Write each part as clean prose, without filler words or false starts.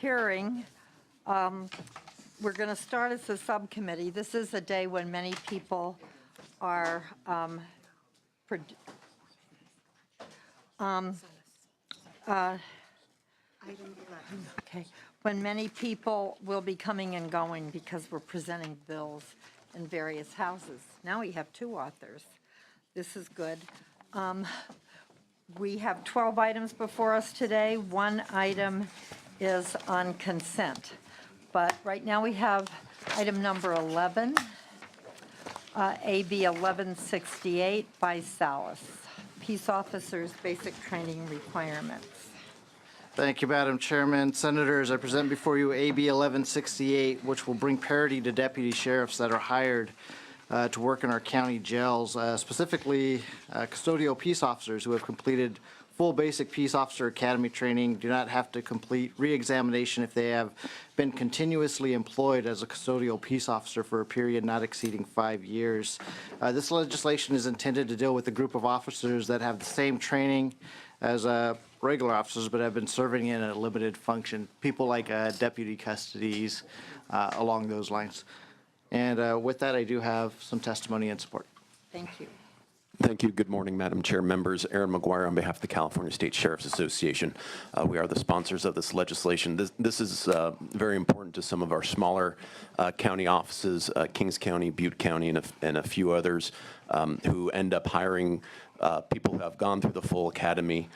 hearing. We're going to start as a subcommittee. This is a day when many people are when many people will be coming and going because we're presenting bills in various houses. Now we have 2 authors. This is good. We have 12 items before us today. 1 item is on consent. But right now we have item number 11, AB 1168 by Salas, Peace Officers Basic Training Requirements. Thank you, Madam Chairman. Senators, I present before you AB 1168, which will bring parity to deputy sheriffs that are hired to work in our county jails, specifically custodial peace officers who have completed full basic peace officer academy training do not have to complete re-examination if they have been continuously employed as a custodial peace officer for a period not exceeding 5 years. This legislation is intended to deal with a group of officers that have the same training as regular officers but have been serving in a limited function, people like deputy custodies, along those lines. And with that, I do have some testimony and support. Thank you. Thank you. Good morning, Madam Chair, members. Aaron McGuire on behalf of the California State Sheriff's Association. We are the sponsors of this legislation. This is very important to some of our smaller county offices, Kings County, Butte County, and a few others who end up hiring people who have gone through the full academy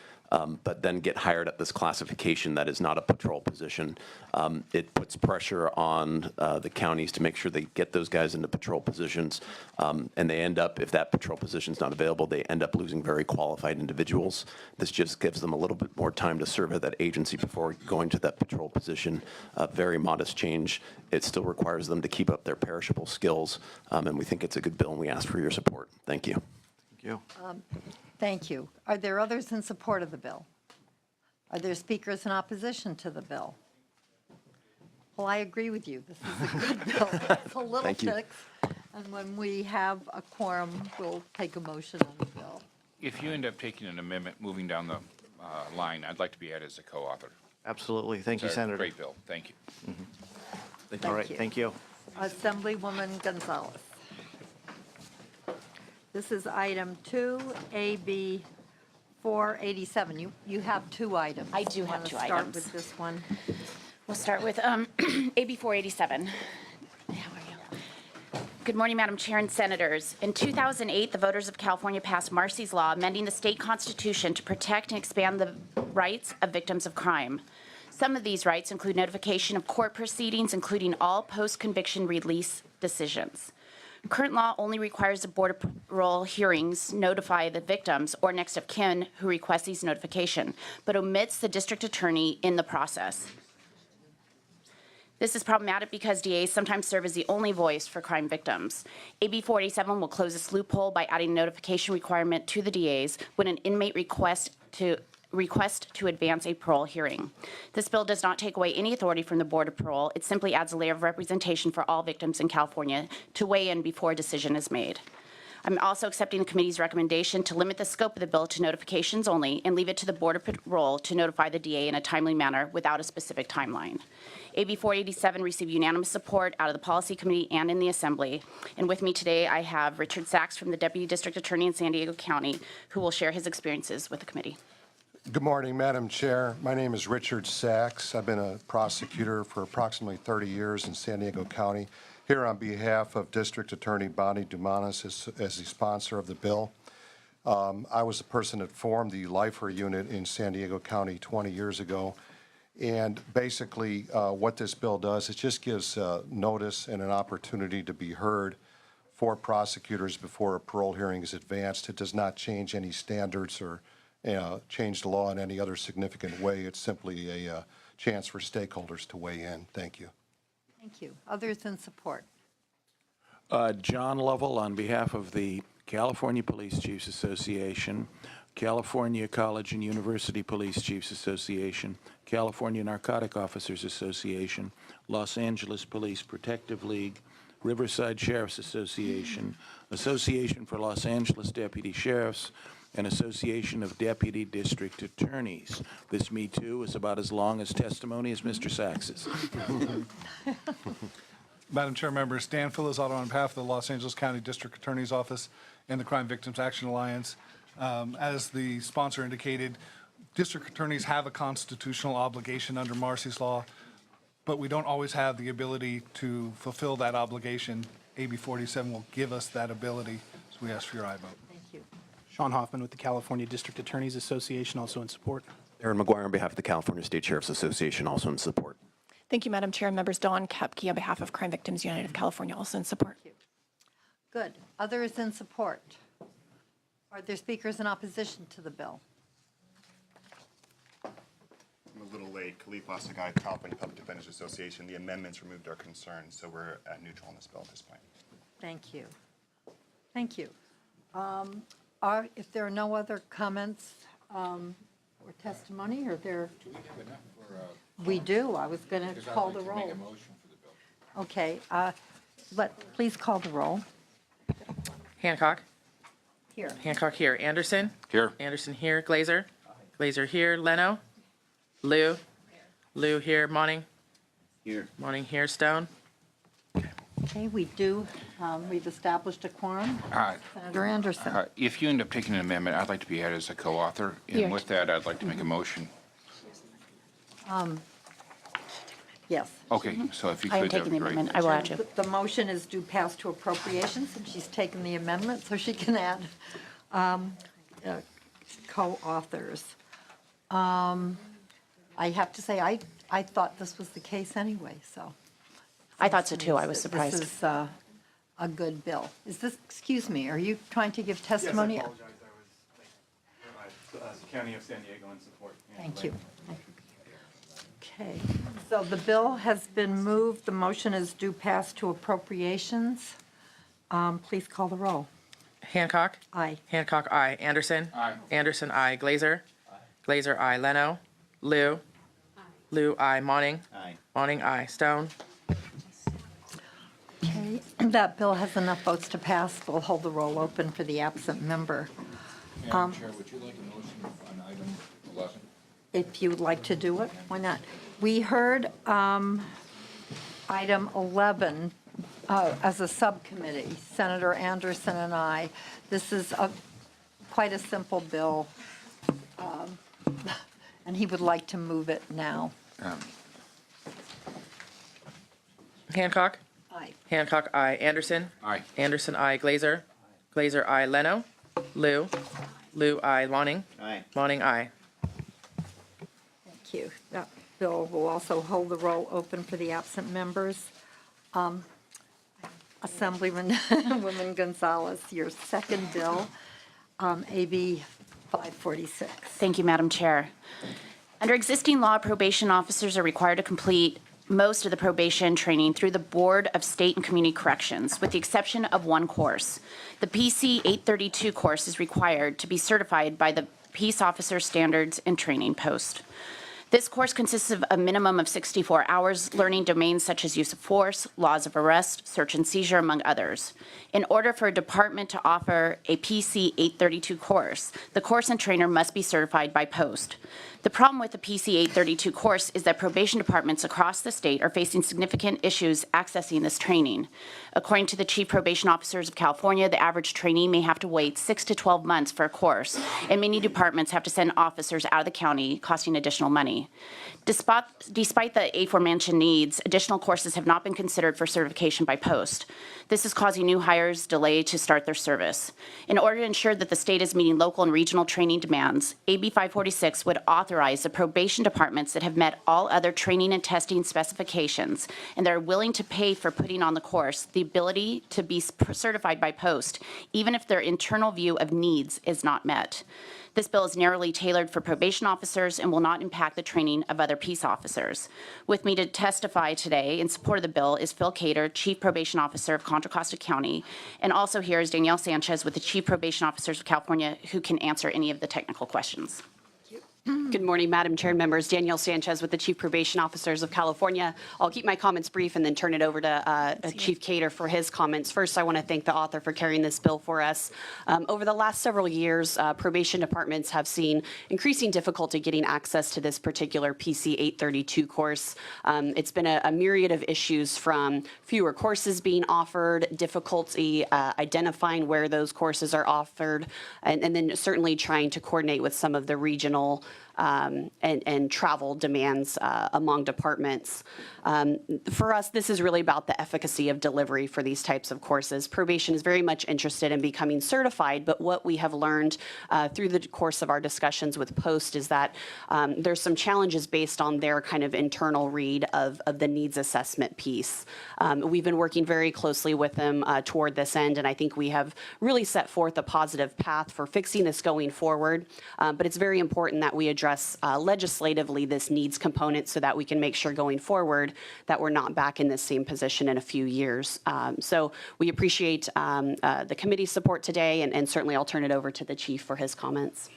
but then get hired at this classification that is not a patrol position. It puts pressure on the counties to make sure they get those guys into patrol positions, and they end up, if that patrol position is not available, they end up losing very qualified individuals. This just gives them a little bit more time to serve at that agency before going to that patrol position. Very modest change. It still requires them to keep up their perishable skills, and we think it's a good bill, and we ask for your support. Thank you. Thank you. Thank you. Are there others in support of the bill? Are there speakers in opposition to the bill? Well, I agree with you. This is a good bill. It's a little fix, and when we have a quorum, we'll take a motion on the bill. If you end up taking an amendment moving down the line, I'd like to be added as a co-author. Absolutely. Thank you, Senator. Great bill. Thank you. All right. Thank you. Assemblywoman Gonzalez. This is item 2, AB 487. You have 2 items. I do have 2 items. Start with this one. We'll start with AB 487. How are you? Good morning, Madam Chair and Senators. In 2008, the voters of California passed Marcy's Law, amending the state constitution to protect and expand the rights of victims of crime. Some of these rights include notification of court proceedings, including all post-conviction release decisions. Current law only requires the Board of Parole hearings notify the victims or next of kin who request these notification, but omits the district attorney in the process. This is problematic because DAs sometimes serve as the only voice for crime victims. AB 487 will close this loophole by adding a notification requirement to the DAs when an inmate request to advance a parole hearing. This bill does not take away any authority from the Board of Parole. It simply adds a layer of representation for all victims in California to weigh in before a decision is made. I'm also accepting the committee's recommendation to limit the scope of the bill to notifications only and leave it to the Board of Parole to notify the DA in a timely manner without a specific timeline. AB 487 received unanimous support out of the Policy Committee and in the Assembly. And with me today, I have Richard Sachs from the Deputy District Attorney in San Diego County, who will share his experiences with the committee. Good morning, Madam Chair. My name is Richard Sachs. I've been a prosecutor for approximately 30 years in San Diego County. Here on behalf of District Attorney Bonnie Dumanis as the sponsor of the bill. I was the person that formed the Lifer unit in San Diego County 20 years ago. And basically what this bill does, it just gives notice and an opportunity to be heard for prosecutors before a parole hearing is advanced. It does not change any standards or change the law in any other significant way. It's simply a chance for stakeholders to weigh in. Thank you. Thank you. Others in support? John Lovell on behalf of the California Police Chiefs Association, California College and University Police Chiefs Association, California Narcotic Officers Association, Los Angeles Police Protective League, Riverside Sheriff's Association, Association for Los Angeles Deputy Sheriffs, an association of deputy district attorneys. This Me Too is about as long as testimony as Mr. Sax's. Madam Chair, members, Dan Filizato on behalf of the Los Angeles County District Attorney's Office and the Crime Victims Action Alliance. As the sponsor indicated, district attorneys have a constitutional obligation under Marcy's Law, but we don't always have the ability to fulfill that obligation. AB 47 will give us that ability, so we ask for your aye vote. Thank you. Sean Hoffman with the California District Attorneys Association, also in support. Aaron McGuire on behalf of the California State Sheriff's Association, also in support. Thank you, Madam Chair. Members, Dawn Kepke on behalf of Crime Victims United of California, also in support. Good. Others in support? Are there speakers in opposition to the bill? I'm a little late. Khalif Osagai, California Public Defenders Association. The amendments removed our concerns, so we're neutral on this bill at this point. Thank you. Thank you. If there are no other comments or testimony, or there? Do we have enough for, We do. I was going to because I'd call like the to roll. make a motion for the bill. Okay. Please call the roll. Hancock. Here. Hancock here. Anderson. Here. Anderson here. Glazer. Glazer here. Leno. Lou. Lou here. Monning. Here. Monning here. Stone. Okay, we've established a quorum. Senator Anderson. If you end up taking an amendment, I'd like to be added as a co-author. And with that, I'd like to make a motion. Yes. Okay, so if you could. I am that'd taking be the great. amendment. I will add you. The motion is due pass to appropriations, and she's taken the amendment, so she can add co-authors. I have to say, I thought this was the case anyway, so. I thought so too. I was surprised. This is a good bill. Is this, excuse me, are you trying to give testimony? Yes, I apologize. I was County of San Diego in support. Thank you. Okay, so the bill has been moved. The motion is due pass to appropriations. Please call the roll. Hancock. Aye. Hancock, aye. Anderson. Aye. Anderson, aye. Glazer. Glazer, aye. Leno. Lou. Lou, aye. Monning. Aye. Monning, aye. Stone. Okay, that bill has enough votes to pass. We'll hold the roll open for the absent member. Madam Chair, would you like a motion on item 11? If you would like to do it, why not? We heard item 11 as a subcommittee, Senator Anderson and I. This is quite a simple bill, and he would like to move it now. Hancock. Aye. Hancock, aye. Anderson. Aye. Anderson, aye. Glazer. Glazer, aye. Leno. Lou. Lou, aye. Monning. Aye. Monning, aye. Thank you. That bill will also hold the roll open for the absent members. Assemblywoman Gonzalez, your second bill, AB 546. Thank you, Madam Chair. Under existing law, probation officers are required to complete most of the probation training through the Board of State and Community Corrections, with the exception of one course. The PC 832 course is required to be certified by the Peace Officer Standards and Training Post. This course consists of a minimum of 64 hours, learning domains such as use of force, laws of arrest, search and seizure, among others. In order for a department to offer a PC 832 course, the course and trainer must be certified by post. The problem with the PC 832 course is that probation departments across the state are facing significant issues accessing this training. According to the Chief Probation Officers of California, the average trainee may have to wait 6 to 12 months for a course, and many departments have to send officers out of the county, costing additional money. Despite the aforementioned needs, additional courses have not been considered for certification by post. This is causing new hires delay to start their service. In order to ensure that the state is meeting local and regional training demands, AB 546 would authorize the probation departments that have met all other training and testing specifications and that are willing to pay for putting on the course the ability to be certified by post, even if their internal view of needs is not met. This bill is narrowly tailored for probation officers and will not impact the training of other peace officers. With me to testify today in support of the bill is Phil Cater, Chief Probation Officer of Contra Costa County, and also here is Danielle Sanchez with the Chief Probation Officers of California, who can answer any of the technical questions. Good morning, Madam Chair and members. Danielle Sanchez with the Chief Probation Officers of California. I'll keep my comments brief and then turn it over to Chief Cater for his comments. First, I want to thank the author for carrying this bill for us. Over the last several years, probation departments have seen increasing difficulty getting access to this particular PC 832 course. It's been a myriad of issues, from fewer courses being offered, difficulty identifying where those courses are offered, and then certainly trying to coordinate with some of the regional and travel demands among departments. For us, this is really about the efficacy of delivery for these types of courses. Probation is very much interested in becoming certified, but what we have learned through the course of our discussions with Post is that there's some challenges based on their kind of internal read of the needs assessment piece. We've been working very closely with them toward this end, and I think we have really set forth a positive path for fixing this going forward. But it's very important that we address legislatively this needs component so that we can make sure going forward that we're not back in this same position in a few years. So we appreciate the committee's support today, and certainly I'll turn it over to the chief for his comments.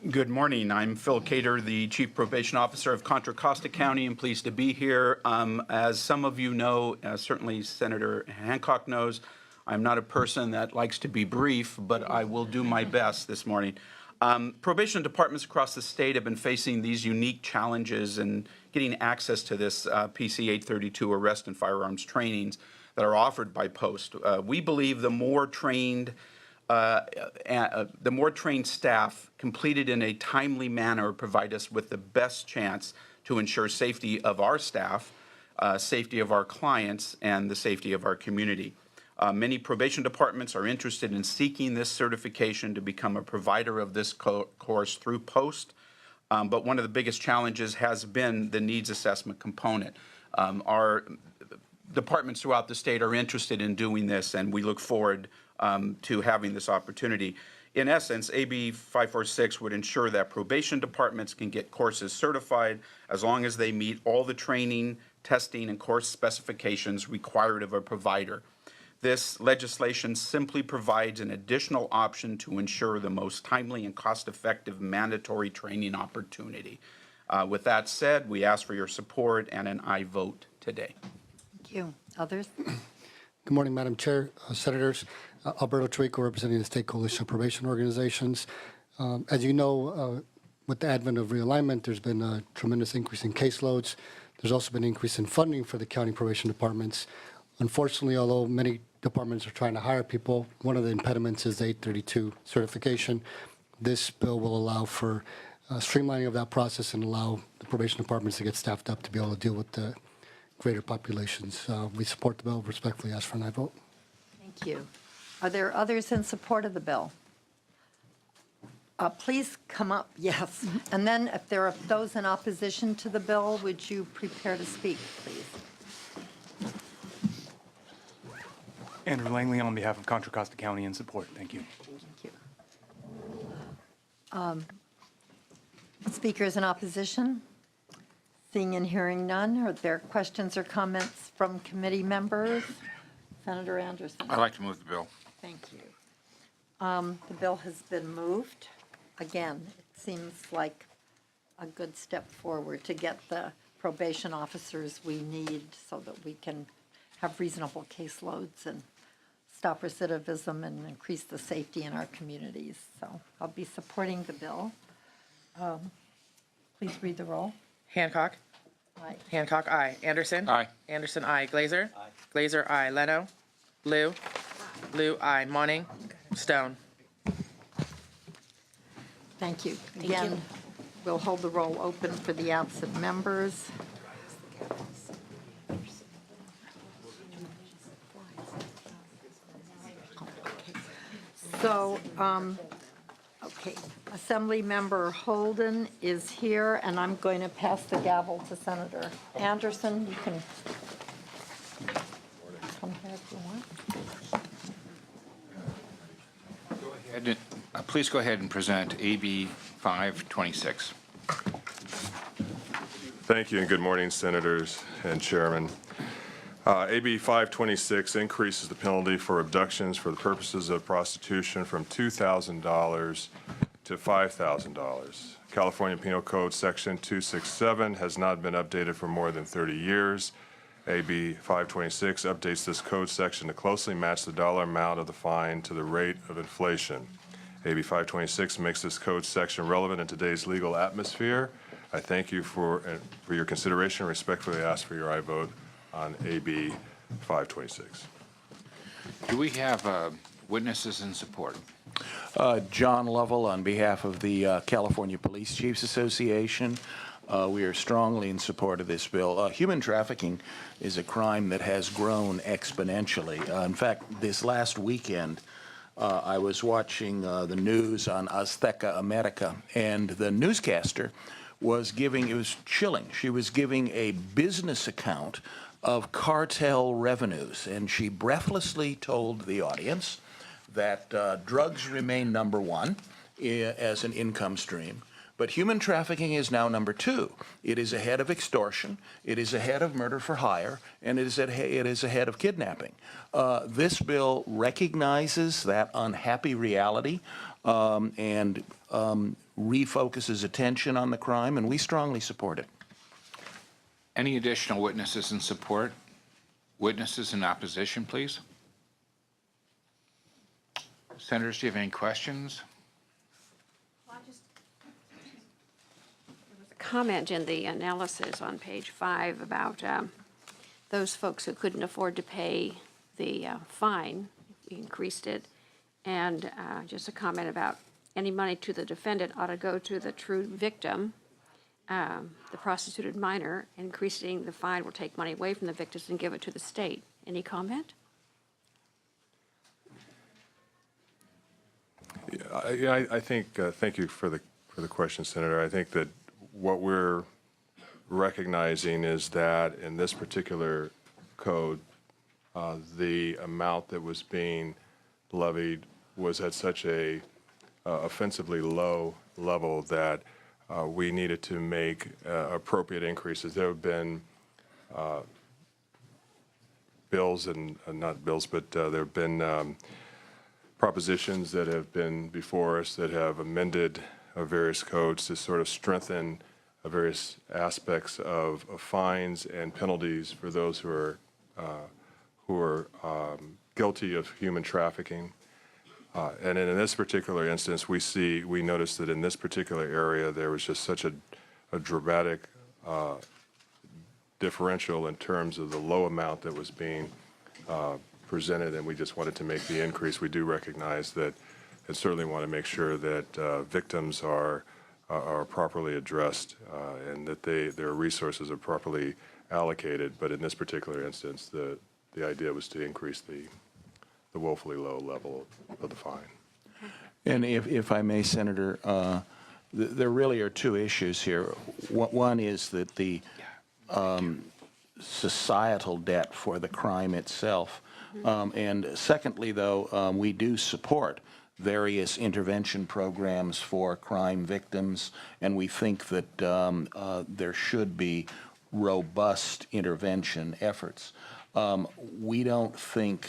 Good morning. I'm Phil Cater, the Chief Probation Officer of Contra Costa County, and pleased to be here. As some of you know, certainly Senator Hancock knows, I'm not a person that likes to be brief, but I will do my best this morning. Probation departments across the state have been facing these unique challenges in getting access to this PC 832 arrest and firearms trainings that are offered by Post. We believe the more trained staff completed in a timely manner provide us with the best chance to ensure safety of our staff, safety of our clients, and the safety of our community. Many probation departments are interested in seeking this certification to become a provider of this course through Post, but one of the biggest challenges has been the needs assessment component. Our departments throughout the state are interested in doing this, and we look forward to having this opportunity. In essence, AB 546 would ensure that probation departments can get courses certified as long as they meet all the training, testing, and course specifications required of a provider. This legislation simply provides an additional option to ensure the most timely and cost-effective mandatory training opportunity. With that said, we ask for your support and an aye vote today. Thank you. Others? Good morning, Madam Chair, Senators. Alberto Chirico, representing the State Coalition of Probation Organizations. As you know, with the advent of realignment, there's been a tremendous increase in caseloads. There's also been an increase in funding for the county probation departments. Unfortunately, although many departments are trying to hire people, one of the impediments is the 832 certification. This bill will allow for streamlining of that process and allow the probation departments to get staffed up to be able to deal with the greater populations. We support the bill, respectfully ask for an aye vote. Thank you. Are there others in support of the bill? Please come up, yes. And then if there are those in opposition to the bill, would you prepare to speak, please? Andrew Langley on behalf of Contra Costa County in support. Thank you. Thank you. Speakers in opposition? Seeing and hearing none, are there questions or comments from committee members? Senator Anderson. I'd like to move the bill. Thank you. The bill has been moved. Again, it seems like a good step forward to get the probation officers we need so that we can have reasonable caseloads and stop recidivism and increase the safety in our communities. So I'll be supporting the bill. Please read the roll. Hancock. Aye. Hancock, aye. Anderson. Aye. Anderson, aye. Glazer. Aye. Glazer, aye. Leno. Lou. Lou, aye. Monning. Stone. Thank you. Thank Again, you. we'll hold the roll open for the absent members. So, okay, Assembly Member Holden is here, and I'm going to pass the gavel to Senator Anderson. You can come here if you want. Please go ahead and present AB 526. Thank you, and good morning, Senators and Chairman. AB 526 increases the penalty for abductions for the purposes of prostitution from $2,000 to $5,000. California Penal Code Section 267 has not been updated for more than 30 years. AB 526 updates this code section to closely match the dollar amount of the fine to the rate of inflation. AB 526 makes this code section relevant in today's legal atmosphere. I thank you for your consideration and respectfully ask for your aye vote on AB 526. Do we have witnesses in support? John Lovell on behalf of the California Police Chiefs Association. We are strongly in support of this bill. Human trafficking is a crime that has grown exponentially. In fact, this last weekend, I was watching the news on Azteca America, and the newscaster was giving, it was chilling, she was giving a business account of cartel revenues, and she breathlessly told the audience that drugs remain number one as an income stream, but human trafficking is now number two. It is ahead of extortion, it is ahead of murder for hire, and it is ahead of kidnapping. This bill recognizes that unhappy reality and refocuses attention on the crime, and we strongly support it. Any additional witnesses in support? Witnesses in opposition, please? Senators, do you have any questions? Comment in the analysis on page 5 about those folks who couldn't afford to pay the fine, we increased it, and just a comment about any money to the defendant ought to go to the true victim, the prostituted minor. Increasing the fine will take money away from the victims and give it to the state. Any comment? Yeah, I think, thank you for the question, Senator. I think that what we're recognizing is that in this particular code, the amount that was being levied was at such a offensively low level that we needed to make appropriate increases. There have been bills and not bills, but there have been propositions that have been before us that have amended various codes to sort of strengthen various aspects of fines and penalties for those who are guilty of human trafficking. And in this particular instance, we noticed that in this particular area there was just such a dramatic differential in terms of the low amount that was being presented, and we just wanted to make the increase. We do recognize that and certainly want to make sure that victims are properly addressed and that their resources are properly allocated. But in this particular instance, the idea was to increase the woefully low level of the fine. And if I may, Senator, there really are two issues here. One is that the societal debt for the crime itself. And secondly, though, we do support various intervention programs for crime victims, and we think that there should be robust intervention efforts. We don't think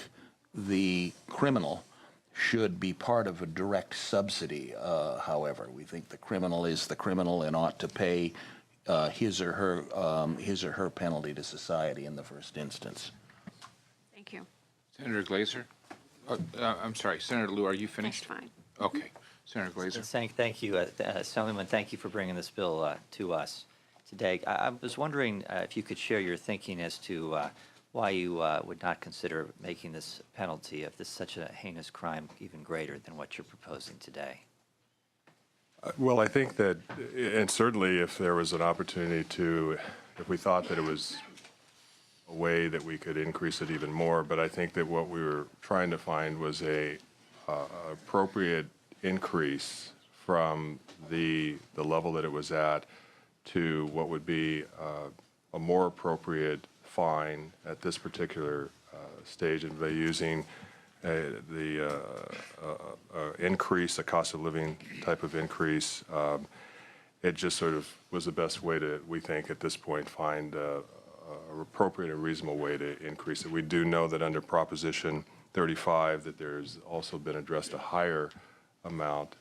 the criminal should be part of a direct subsidy, however. We think the criminal is the criminal and ought to pay his or her penalty to society in the first instance. Thank you. Senator Glazer? I'm sorry, Senator Liu, are you finished? That's fine. Okay. Senator Glazer? Thank you, Assemblyman. Thank you for bringing this bill to us today. I was wondering if you could share your thinking as to why you would not consider making this penalty, if this is such a heinous crime, even greater than what you're proposing today. Well, I think that, and certainly if there was an opportunity to, if we thought that it was a way that we could increase it even more, but I think that what we were trying to find was a appropriate increase from the level that it was at to what would be a more appropriate fine at this particular stage, and by using the increase, a cost of living type of increase, it just sort of was the best way to, we think at this point, find an appropriate and reasonable way to increase it. We do know that under Proposition 35 that there's also been addressed a higher amount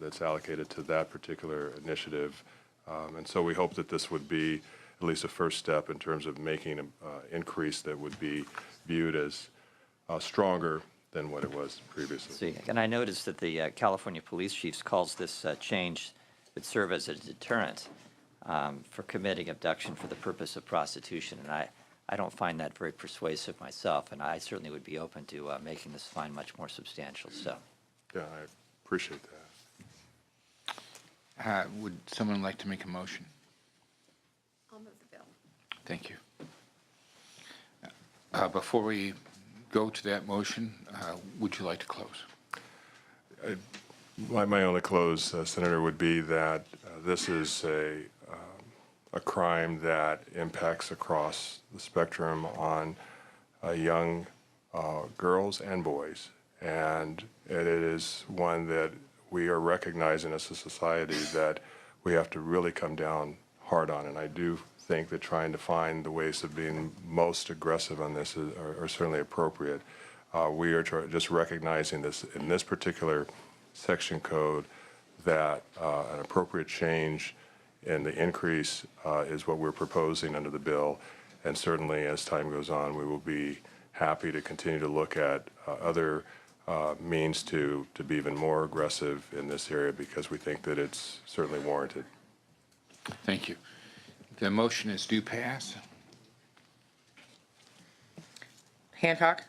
that's allocated to that particular initiative. And so we hope that this would be at least a first step in terms of making an increase that would be viewed as stronger than what it was previously. See, and I noticed that the California Police Chiefs calls this change would serve as a deterrent for committing abduction for the purpose of prostitution, and I don't find that very persuasive myself, and I certainly would be open to making this fine much more substantial. So, yeah, I appreciate that. Would someone like to make a motion? I'll move the bill. Thank you. Before we go to that motion, would you like to close? My only close, Senator, would be that this is a crime that impacts across the spectrum on young girls and boys, and it is one that we are recognizing as a society that we have to really come down hard on. And I do think that trying to find the ways of being most aggressive on this are certainly appropriate. We are just recognizing this in this particular section code that an appropriate change in the increase is what we're proposing under the bill. And certainly as time goes on, we will be happy to continue to look at other means to be even more aggressive in this area because we think that it's certainly warranted. Thank you. The motion is due pass. Hancock.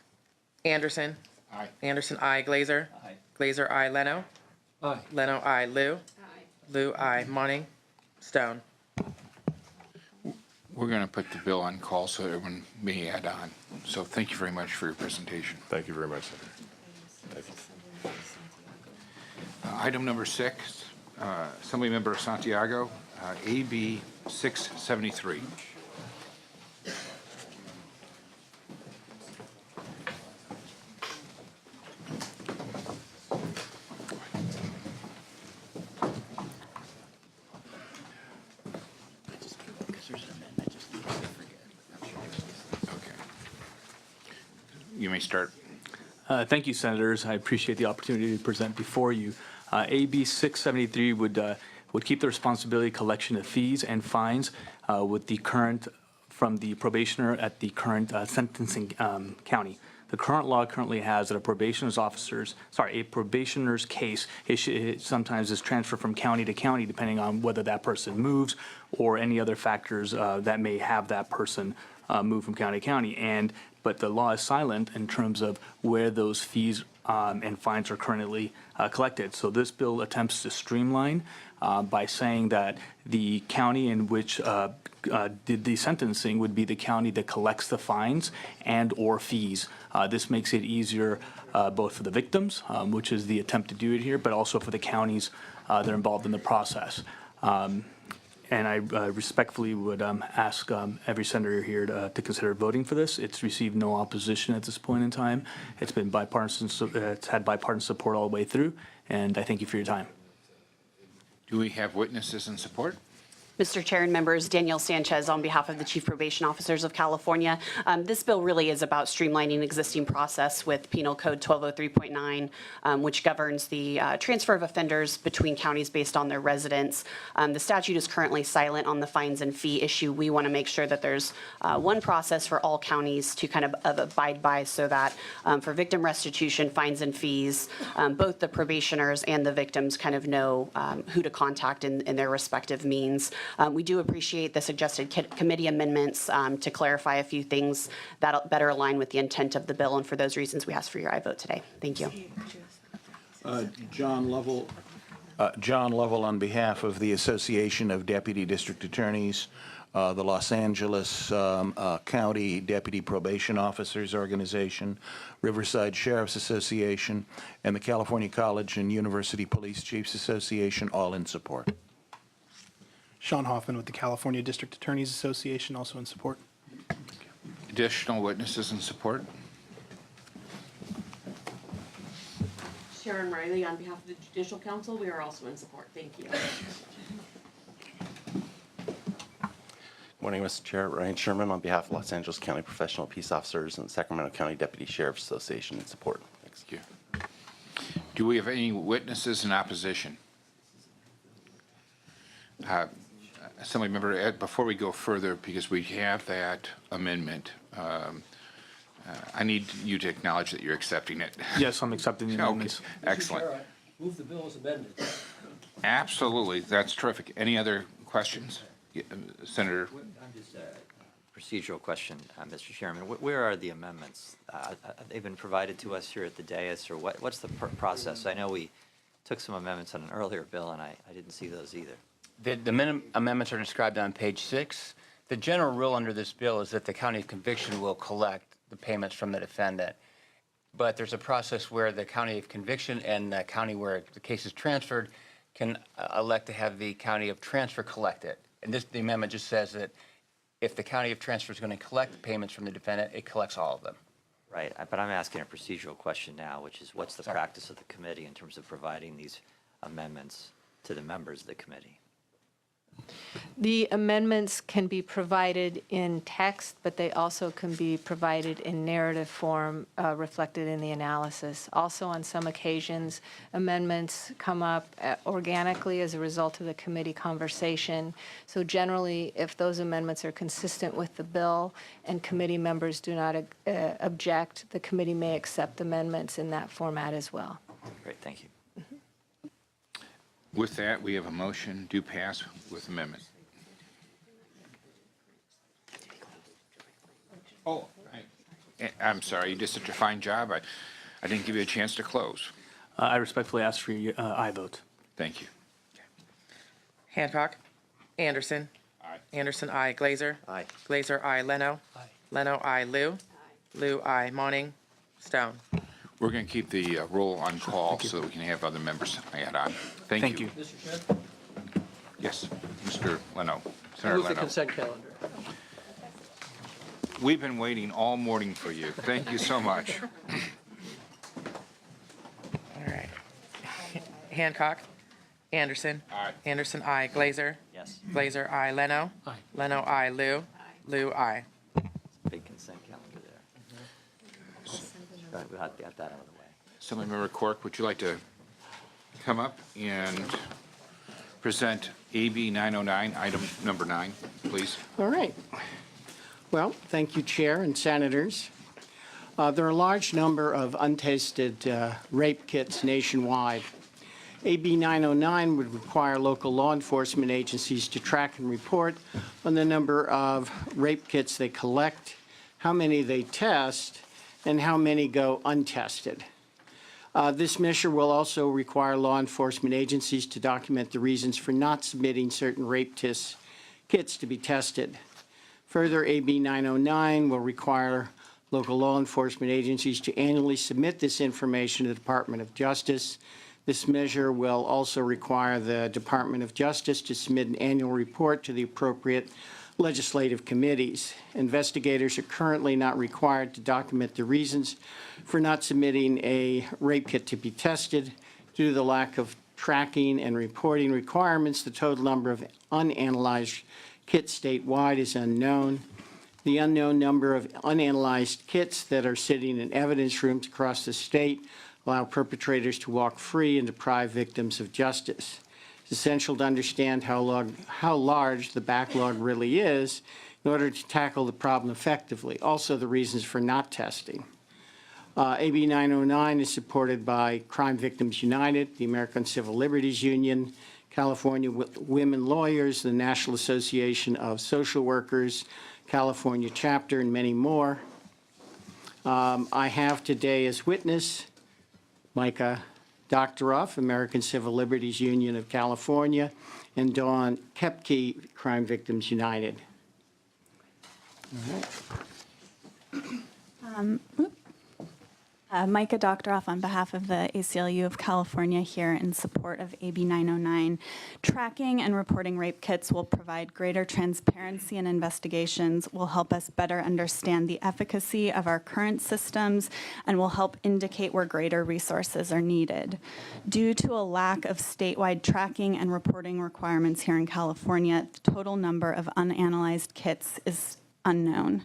Anderson. Aye. Anderson, aye. Glazer. Aye. Glazer, aye. Leno. Aye. Leno, aye. Lou. Aye. Lou, aye. Monning. Stone. We're going to put the bill on call so everyone may add on. So thank you very much for your presentation. Thank you very much, Senator. Thank you. Item number 6, Assemblymember Santiago, AB 673. Okay. You may start. Thank you, Senators. I appreciate the opportunity to present before you. AB 673 would keep the responsibility collection of fees and fines with the current from the probationer at the current sentencing county. The current law currently has that a probationer's case sometimes is transferred from county to county depending on whether that person moves or any other factors that may have that person move from county to county. But the law is silent in terms of where those fees and fines are currently collected. So this bill attempts to streamline by saying that the county in which did the sentencing would be the county that collects the fines and or fees. This makes it easier both for the victims, which is the attempt to do it here, but also for the counties that are involved in the process. And I respectfully would ask every senator here to consider voting for this. It's received no opposition at this point in time. It's been bipartisan. It's had bipartisan support all the way through, and I thank you for your time. Do we have witnesses in support? Mr. Chair and members, Danielle Sanchez on behalf of the Chief Probation Officers of California. This bill really is about streamlining existing process with Penal Code 1203.9, which governs the transfer of offenders between counties based on their residence. The statute is currently silent on the fines and fee issue. We want to make sure that there's one process for all counties to kind of abide by so that for victim restitution, fines and fees, both the probationers and the victims kind of know who to contact in their respective means. We do appreciate the suggested committee amendments to clarify a few things that better align with the intent of the bill, and for those reasons, we ask for your aye vote today. Thank you. John Lovell on behalf of the Association of Deputy District Attorneys, the Los Angeles County Deputy Probation Officers Organization, Riverside Sheriff's Association, and the California College and University Police Chiefs Association, all in support. Sean Hoffman with the California District Attorneys Association, also in support. Additional witnesses in support? Sharon Riley on behalf of the Judicial Council. We are also in support. Thank you. Morning, Mr. Chair. Ryan Sherman on behalf of Los Angeles County Professional Peace Officers and Sacramento County Deputy Sheriff's Association in support. Thanks. Thank you. Do we have any witnesses in opposition? Assemblymember, before we go further, because we have that amendment, I need you to acknowledge that you're accepting it. Yes, I'm accepting the amendments. Okay, excellent. Move the bill as amended. Absolutely, that's terrific. Any other questions? Senator? I'm just procedural question, Mr. Chairman. Where are the amendments? They've been provided to us here at the dais, or what's the process? I know we took some amendments on an earlier bill, and I didn't see those either. The amendments are described on page 6. The general rule under this bill is that the county of conviction will collect the payments from the defendant. But there's a process where the county of conviction and the county where the case is transferred can elect to have the county of transfer collect it. And the amendment just says that if the county of transfer is going to collect the payments from the defendant, it collects all of them. Right, but I'm asking a procedural question now, which is what's the practice of the committee in terms of providing these amendments to the members of the committee? The amendments can be provided in text, but they also can be provided in narrative form reflected in the analysis. Also, on some occasions, amendments come up organically as a result of the committee conversation. So generally, if those amendments are consistent with the bill and committee members do not object, the committee may accept amendments in that format as well. Great, thank you. With that, we have a motion do pass with amendment. Oh, I'm sorry, you did such a fine job. I didn't give you a chance to close. I respectfully ask for your aye vote. Thank you. Hancock. Anderson. Aye. Anderson, aye. Glazer. Aye. Glazer, aye. Leno. Aye. Leno, aye. Lou. Lou, aye. Monning. Stone. We're going to keep the roll on call so that we can have other members add on. Thank you. Mr. Chair? Yes, Mr. Leno. Senator Move the Leno. consent calendar. We've been waiting all morning for you. Thank you so much. All right. Hancock. Anderson. Aye. Anderson, aye. Glazer. Yes. Glazer, aye. Leno. Aye. Leno, aye. Lou. Lou, aye. Big consent calendar there. We'll have to get that out of the way. Assemblymember Cork, would you like to come up and present AB 909, item number 9, please? All right. Well, thank you, Chair and Senators. There are a large number of untested rape kits nationwide. AB 909 would require local law enforcement agencies to track and report on the number of rape kits they collect, how many they test, and how many go untested. This measure will also require law enforcement agencies to document the reasons for not submitting certain rape kits to be tested. Further, AB 909 will require local law enforcement agencies to annually submit this information to the Department of Justice. This measure will also require the Department of Justice to submit an annual report to the appropriate legislative committees. Investigators are currently not required to document the reasons for not submitting a rape kit to be tested. Due to the lack of tracking and reporting requirements, the total number of unanalyzed kits statewide is unknown. The unknown number of unanalyzed kits that are sitting in evidence rooms across the state allow perpetrators to walk free and deprive victims of justice. It's essential to understand how large the backlog really is in order to tackle the problem effectively. Also, the reasons for not testing. AB 909 is supported by Crime Victims United, the American Civil Liberties Union, California Women Lawyers, the National Association of Social Workers, California chapter, and many more. I have today as witness Micah Doctoroff, American Civil Liberties Union of California, and Dawn Kepke, Crime Victims United. Micah Doctoroff on behalf of the ACLU of California here in support of AB 909. Tracking and reporting rape kits will provide greater transparency in investigations, will help us better understand the efficacy of our current systems, and will help indicate where greater resources are needed. Due to a lack of statewide tracking and reporting requirements here in California, the total number of unanalyzed kits is unknown.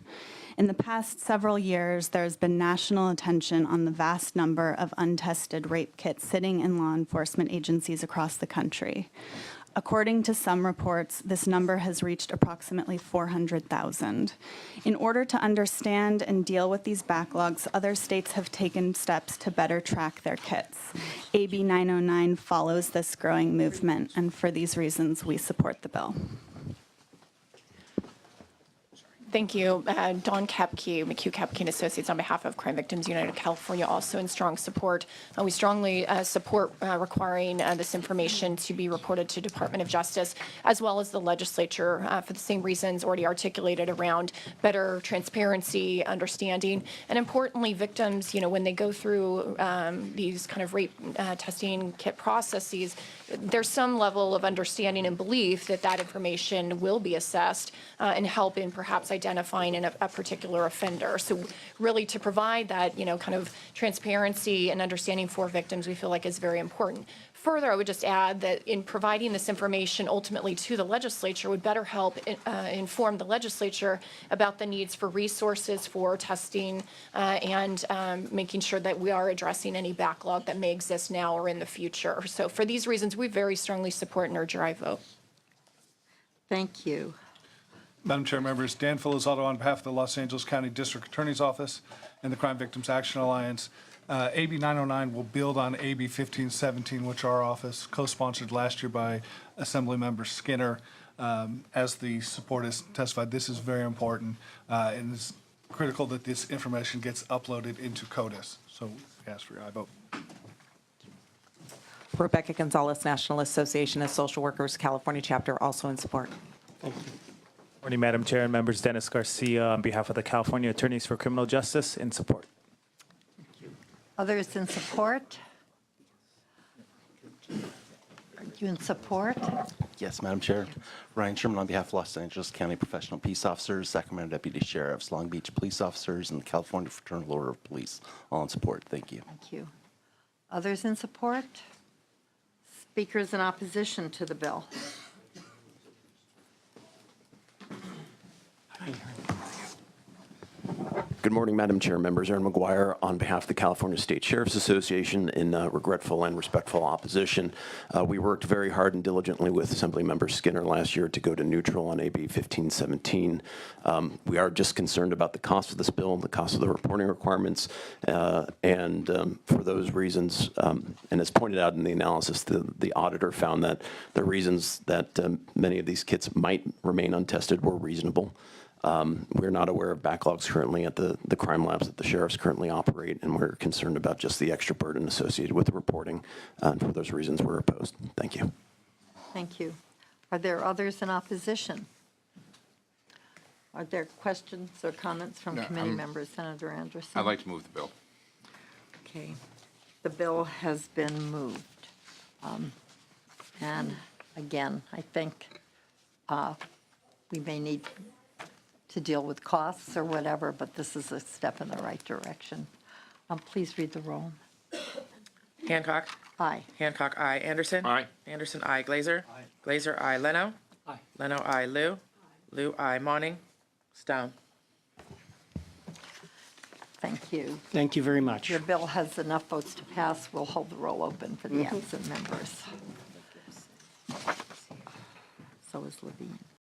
In the past several years, there has been national attention on the vast number of untested rape kits sitting in law enforcement agencies across the country. According to some reports, this number has reached approximately 400,000. In order to understand and deal with these backlogs, other states have taken steps to better track their kits. AB 909 follows this growing movement, and for these reasons, we support the bill. Thank you. Dawn Kepke, McHugh Kepke and Associates on behalf of Crime Victims United of California, also in strong support. We strongly support requiring this information to be reported to Department of Justice, as well as the legislature, for the same reasons already articulated around better transparency, understanding, and importantly, victims, when they go through these kind of rape testing kit processes, there's some level of understanding and belief that that information will be assessed and help in perhaps identifying a particular offender. So really to provide that, kind of transparency and understanding for victims, we feel like is very important. Further, I would just add that in providing this information ultimately to the legislature would better help inform the legislature about the needs for resources for testing and making sure that we are addressing any backlog that may exist now or in the future. So for these reasons, we very strongly support and urge your aye vote. Thank you. Madam Chair, members, Dan Filizzato on behalf of the Los Angeles County District Attorney's Office and the Crime Victims Action Alliance. AB 909 will build on AB 1517, which our office co-sponsored last year by Assemblymember Skinner. As the support has testified, this is very important and it's critical that this information gets uploaded into CODIS. So we ask for your aye vote. Rebecca Gonzalez, National Association of Social Workers, California chapter, also in support. Thank you. Morning, Madam Chair and members. Dennis Garcia on behalf of the California Attorneys for Criminal Justice in support. Others in support? Are you in support? Yes, Madam Chair. Ryan Sherman on behalf of Los Angeles County Professional Peace Officers, Sacramento Deputy Sheriffs, Long Beach Police Officers, and the California Fraternal Order of Police. All in support. Thank you. Thank you. Others in support? Speakers in opposition to the bill? Good morning, Madam Chair, members. Aaron McGuire on behalf of the California State Sheriff's Association in regretful and respectful opposition. We worked very hard and diligently with Assemblymember Skinner last year to go to neutral on AB 1517. We are just concerned about the cost of this bill, the cost of the reporting requirements, and for those reasons, and as pointed out in the analysis, the auditor found that the reasons that many of these kits might remain untested were reasonable. We're not aware of backlogs currently at the crime labs that the sheriffs currently operate, and we're concerned about just the extra burden associated with the reporting. And for those reasons, we're opposed. Thank you. Thank you. Are there others in opposition? Are there questions or comments from committee members? Senator Anderson? I'd like to move the bill. Okay. The bill has been moved. And again, I think we may need to deal with costs or whatever, but this is a step in the right direction. Please read the roll. Hancock. Aye. Hancock, aye. Anderson. Aye. Anderson, aye. Glazer. Aye. Glazer, aye. Leno. Aye. Leno, aye. Lou. Lou, aye. Monning. Stone. Thank you. Thank you very much. Your bill has enough votes to pass. We'll hold the roll open for the absent members. So is Levine.